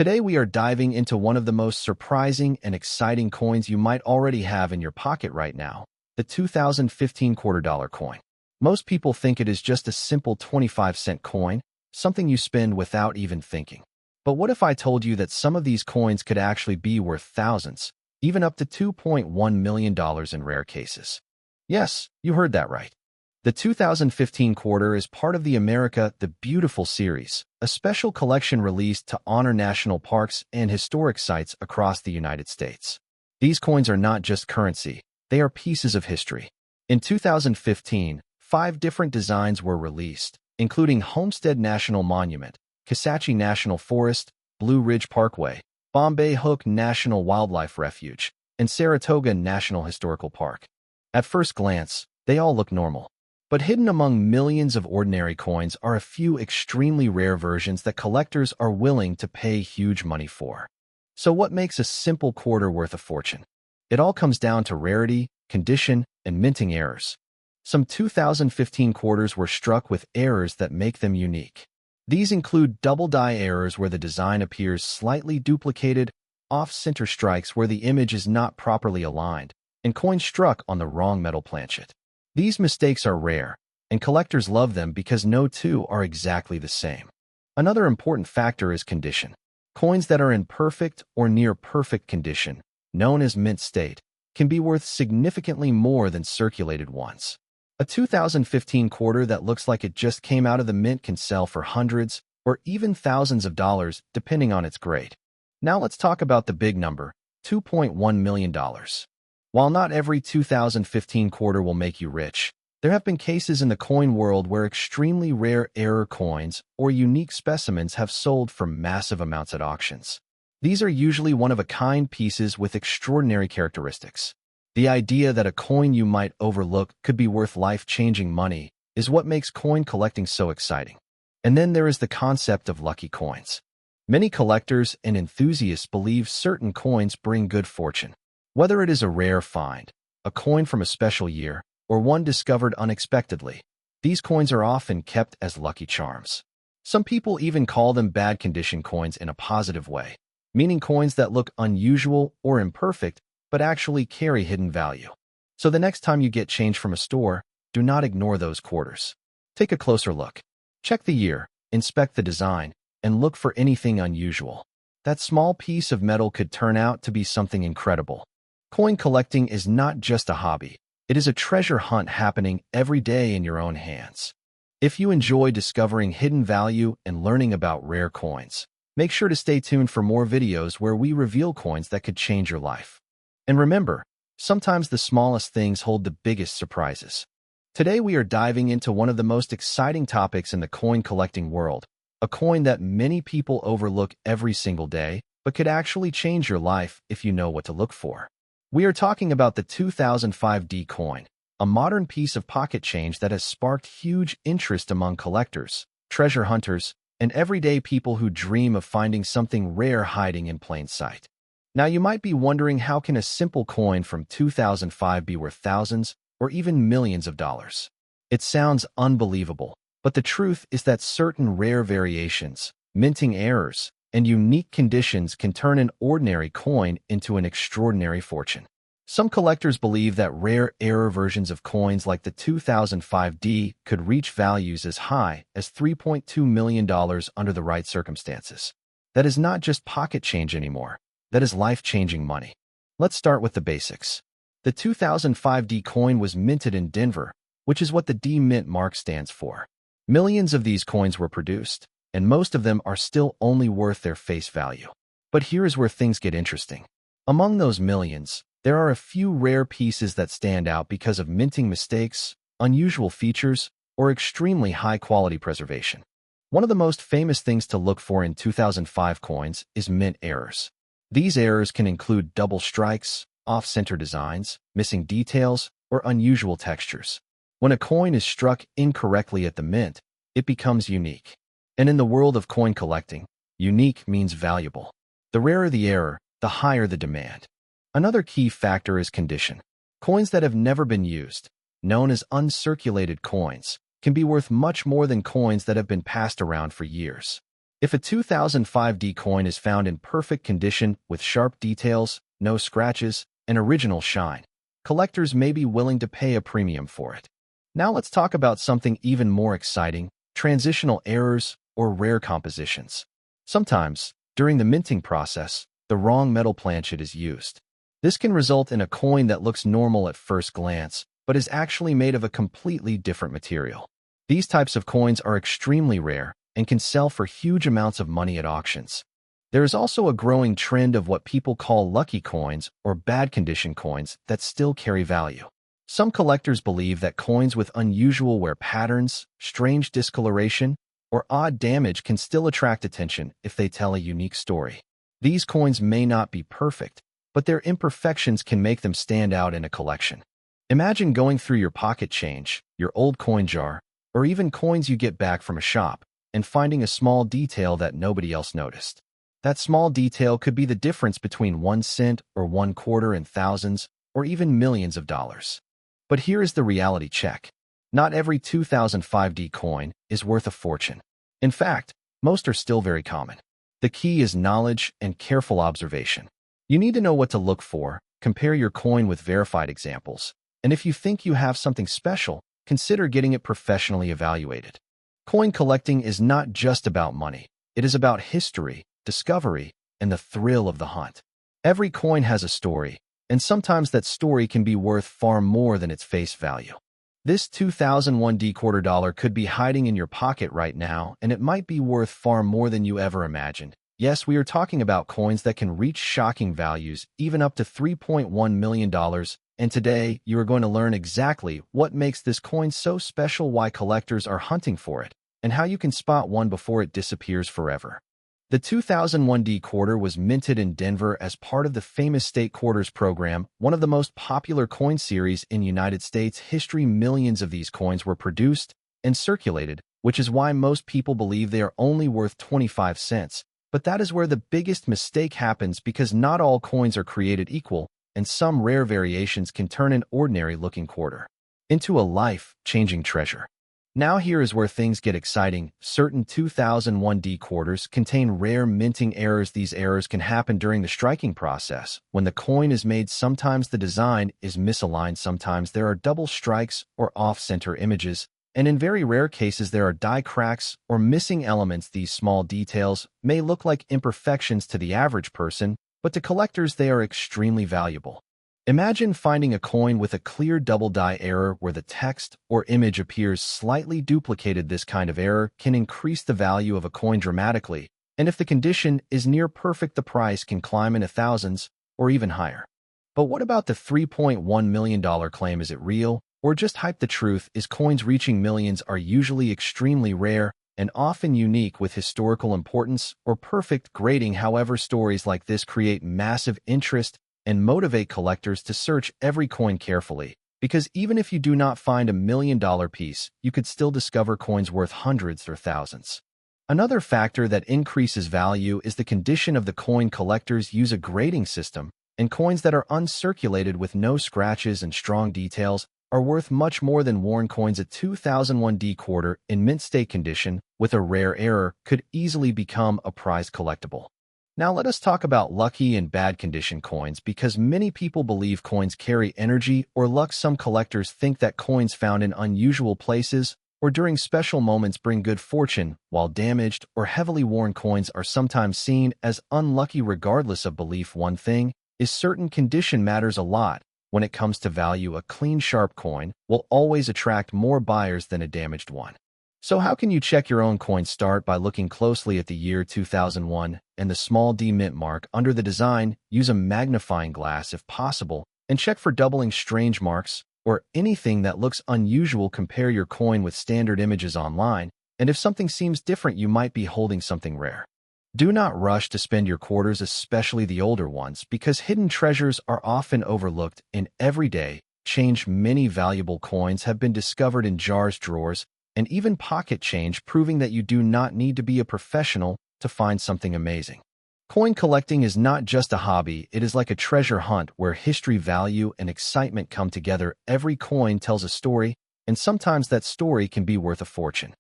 Today we are diving into one of the most surprising and exciting coins you might already have in your pocket right now, the 2015 $quarter coin. Most people think it is just a simple 25-cent coin, something you spend without even thinking. But what if I told you that some of these coins could actually be worth thousands, even up to $2.1 million in rare cases? Yes, you heard that right. The 2015 quarter is part of the America the Beautiful series, a special collection released to honor national parks and historic sites across the United States. These coins are not just currency, they are pieces of history. In 2015, 5 different designs were released, including Homestead National Monument, Kisatchie National Forest, Blue Ridge Parkway, Bombay Hook National Wildlife Refuge, and Saratoga National Historical Park. At first glance, they all look normal. But hidden among millions of ordinary coins are a few extremely rare versions that collectors are willing to pay huge money for. So what makes a simple quarter worth a fortune? It all comes down to rarity, condition, and minting errors. Some 2015 quarters were struck with errors that make them unique. These include double die errors where the design appears slightly duplicated, off-center strikes where the image is not properly aligned, and coins struck on the wrong metal planchet. These mistakes are rare, and collectors love them because no two are exactly the same. Another important factor is condition. Coins that are in perfect or near perfect condition, known as mint state, can be worth significantly more than circulated ones. A 2015 quarter that looks like it just came out of the mint can sell for hundreds or even thousands of dollars depending on its grade. Now let's talk about the big number, $2.1 million. While not every 2015 quarter will make you rich, there have been cases in the coin world where extremely rare error coins or unique specimens have sold for massive amounts at auctions. These are usually one-of-a-kind pieces with extraordinary characteristics. The idea that a coin you might overlook could be worth life-changing money is what makes coin collecting so exciting. And then there is the concept of lucky coins. Many collectors and enthusiasts believe certain coins bring good fortune. Whether it is a rare find, a coin from a special year, or one discovered unexpectedly, these coins are often kept as lucky charms. Some people even call them bad condition coins in a positive way, meaning coins that look unusual or imperfect but actually carry hidden value. So the next time you get change from a store, do not ignore those quarters. Take a closer look. Check the year, inspect the design, and look for anything unusual. That small piece of metal could turn out to be something incredible. Coin collecting is not just a hobby. It is a treasure hunt happening every day in your own hands. If you enjoy discovering hidden value and learning about rare coins, make sure to stay tuned for more videos where we reveal coins that could change your life. And remember, sometimes the smallest things hold the biggest surprises. Today we are diving into one of the most exciting topics in the coin collecting world, a coin that many people overlook every single day, but could actually change your life if you know what to look for. We are talking about the 2005 D coin, a modern piece of pocket change that has sparked huge interest among collectors, treasure hunters, and everyday people who dream of finding something rare hiding in plain sight. Now you might be wondering, how can a simple coin from 2005 be worth thousands or even millions of dollars? It sounds unbelievable, but the truth is that certain rare variations, minting errors, and unique conditions can turn an ordinary coin into an extraordinary fortune. Some collectors believe that rare error versions of coins like the 2005 D could reach values as high as $3.2 million under the right circumstances. That is not just pocket change anymore. That is life-changing money. Let's start with the basics. The 2005 D coin was minted in Denver, which is what the D Mint mark stands for. Millions of these coins were produced, and most of them are still only worth their face value. But here is where things get interesting. Among those millions, there are a few rare pieces that stand out because of minting mistakes, unusual features, or extremely high-quality preservation. One of the most famous things to look for in 2005 coins is mint errors. These errors can include double strikes, off-center designs, missing details, or unusual textures. When a coin is struck incorrectly at the mint, it becomes unique. And in the world of coin collecting, unique means valuable. The rarer the error, the higher the demand. Another key factor is condition. Coins that have never been used, known as uncirculated coins, can be worth much more than coins that have been passed around for years. If a 2005 coin is found in perfect condition with sharp details, no scratches, and original shine, collectors may be willing to pay a premium for it. Now let's talk about something even more exciting: transitional errors or rare compositions. Sometimes, during the minting process, the wrong metal planchet is used. This can result in a coin that looks normal at first glance, but is actually made of a completely different material. These types of coins are extremely rare and can sell for huge amounts of money at auctions. There is also a growing trend of what people call lucky coins or bad condition coins that still carry value. Some collectors believe that coins with unusual wear patterns, strange discoloration, or odd damage can still attract attention if they tell a unique story. These coins may not be perfect, but their imperfections can make them stand out in a collection. Imagine going through your pocket change, your old coin jar, or even coins you get back from a shop, and finding a small detail that nobody else noticed. That small detail could be the difference between 1 cent or 1/4 in thousands or even millions of dollars. But here is the reality check. Not every 2005 coin is worth a fortune. In fact, most are still very common. The key is knowledge and careful observation. You need to know what to look for, compare your coin with verified examples, and if you think you have something special, consider getting it professionally evaluated. Coin collecting is not just about money. It is about history, discovery, and the thrill of the hunt. Every coin has a story, and sometimes that story can be worth far more than its face value. This 2001 quarter dollar could be hiding in your pocket right now, and it might be worth far more than you ever imagined. Yes, we are talking about coins that can reach shocking values, even up to $3.1 million, and today you are going to learn exactly what makes this coin so special, why collectors are hunting for it, and how you can spot one before it disappears forever. The 2001 quarter was minted in Denver as part of the famous State Quarters program, one of the most popular coin series in United States history. Millions of these coins were produced and circulated, which is why most people believe they are only worth 25 cents. But that is where the biggest mistake happens, because not all coins are created equal, and some rare variations can turn an ordinary-looking quarter into a life-changing treasure. Now here is where things get exciting. Certain 2001 quarters contain rare minting errors. These errors can happen during the striking process. When the coin is made, sometimes the design is misaligned, sometimes there are double strikes or off-center images, and in very rare cases there are die cracks or missing elements. These small details may look like imperfections to the average person, but to collectors they are extremely valuable. Imagine finding a coin with a clear double die error where the text or image appears slightly duplicated. This kind of error can increase the value of a coin dramatically, and if the condition is near perfect, the price can climb into thousands or even higher. But what about the $3.1 million claim? Is it real or just hype? The truth is, coins reaching millions are usually extremely rare and often unique with historical importance or perfect grading. However, stories like this create massive interest and motivate collectors to search every coin carefully, because even if you do not find a $1 million piece, you could still discover coins worth hundreds or thousands. Another factor that increases value is the condition of the coin. Collectors use a grading system, and coins that are uncirculated with no scratches and strong details are worth much more than worn coins. A 2001 quarter in mint state condition with a rare error could easily become a prized collectible. Now let us talk about lucky and bad condition coins, because many people believe coins carry energy or luck. Some collectors think that coins found in unusual places or during special moments bring good fortune, while damaged or heavily worn coins are sometimes seen as unlucky. Regardless of belief, one thing is certain: condition matters a lot. When it comes to value, a clean, sharp coin will always attract more buyers than a damaged one. So how can you check your own coin? Start by looking closely at the year 2001 and the small d mint mark under the design. Use a magnifying glass if possible, and check for doubling, strange marks, or anything that looks unusual. Compare your coin with standard images online, and if something seems different, you might be holding something rare. Do not rush to spend your quarters, especially the older ones, because hidden treasures are often overlooked in everyday change. Many valuable coins have been discovered in jars, drawers, and even pocket change, proving that you do not need to be a professional to find something amazing. Coin collecting is not just a hobby, it is like a treasure hunt where history, value, and excitement come together. Every coin tells a story, and sometimes that story can be worth a fortune.